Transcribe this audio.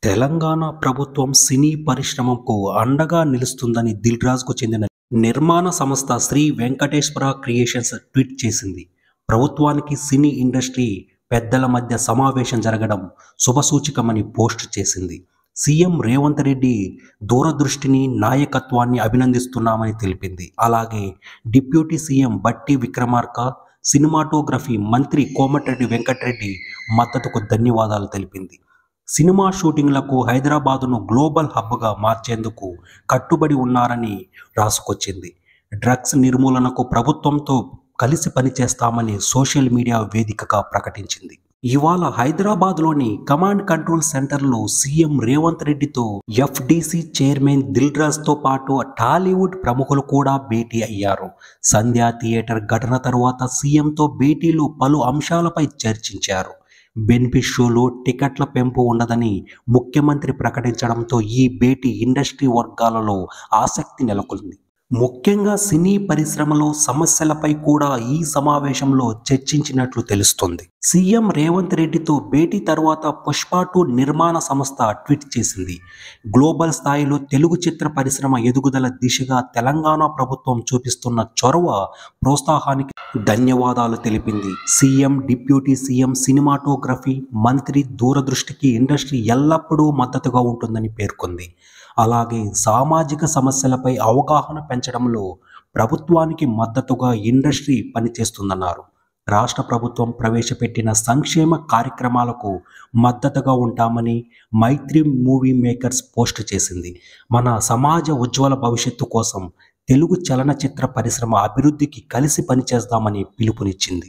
తెలంగాణ ప్రభుత్వం సినీ పరిశ్రమకు అండగా నిలుస్తుందని దిల్ రాజుకు చెందిన నిర్మాణ సంస్థ శ్రీ వెంకటేశ్వర క్రియేషన్స్ ట్వీట్ చేసింది. ప్రభుత్వానికి సినీ ఇండస్ట్రీ పెద్దల మధ్య సమావేశం జరగడం శుభసూచకమని పోస్ట్ చేసింది. సీఎం రేవంత్ రెడ్డి దూరదృష్టిని, నాయకత్వాన్ని అభినందిస్తున్నామని తెలిపింది. అలాగే డిప్యూటీ సీఎం బట్టి విక్రమార్క, సినిమాటోగ్రఫీ మంత్రి కోమటిరెడ్డి వెంకటరెడ్డి మద్దతుకు ధన్యవాదాలు తెలిపింది. సినిమా షూటింగ్లకు హైదరాబాదును గ్లోబల్ హబ్గా మార్చేందుకు కట్టుబడి ఉన్నారని రాసుకొచ్చింది. డ్రగ్స్ నిర్మూలనకు ప్రభుత్వంతో కలిసి పనిచేస్తామని సోషల్ మీడియా వేదికగా ప్రకటించింది. ఇవాళ హైదరాబాద్లోని కమాండ్ కంట్రోల్ సెంటర్లో సీఎం రేవంత్ రెడ్డితో ఎఫ్డీసీ చైర్మన్ దిల్ రాజుతో పాటు టాలీవుడ్ ప్రముఖులు కూడా భేటీ అయ్యారు. సంధ్యా థియేటర్ ఘటన తరువాత సీఎంతో భేటీలు పలు అంశాలపై చర్చించారు. బెనిఫిట్ షోలో టికెట్ల పెంపు ఉండదని ముఖ్యమంత్రి ప్రకటించడంతో ఈ భేటీ ఇండస్ట్రీ వర్గాలలో ఆసక్తి నెలకొంది. ముఖ్యంగా సినీ పరిశ్రమలో సమస్యలపై కూడా ఈ సమావేశంలో చర్చించినట్లు తెలుస్తోంది. సీఎం రేవంత్ రెడ్డితో భేటీ తర్వాత పుష్ప 2 నిర్మాణ సంస్థ ట్వీట్ చేసింది. గ్లోబల్ స్థాయిలో తెలుగు చిత్ర పరిశ్రమ ఎదుగుదల దిశగా తెలంగాణ ప్రభుత్వం చూపిస్తున్న చొరవ, ప్రోత్సాహానికి ధన్యవాదాలు తెలిపింది. సీఎం, డిప్యూటీ సీఎం, సినిమాటోగ్రఫీ మంత్రి దూరదృష్టికి ఇండస్ట్రీ ఎల్లప్పుడూ మద్దతుగా ఉంటుందని పేర్కొంది. అలాగే సామాజిక సమస్యలపై అవగాహన పెంచడంలో ప్రభుత్వానికి మద్దతుగా ఇండస్ట్రీ పనిచేస్తుందన్నారు. రాష్ట్ర ప్రభుత్వం ప్రవేశపెట్టిన సంక్షేమ కార్యక్రమాలకు మద్దతుగా ఉంటామని మైత్రి మూవీ మేకర్స్ పోస్ట్ చేసింది. మన సమాజ ఉజ్వల భవిష్యత్తు కోసం తెలుగు చలనచిత్ర పరిశ్రమ అభివృద్ధికి కలిసి పనిచేద్దామని పిలుపునిచ్చింది.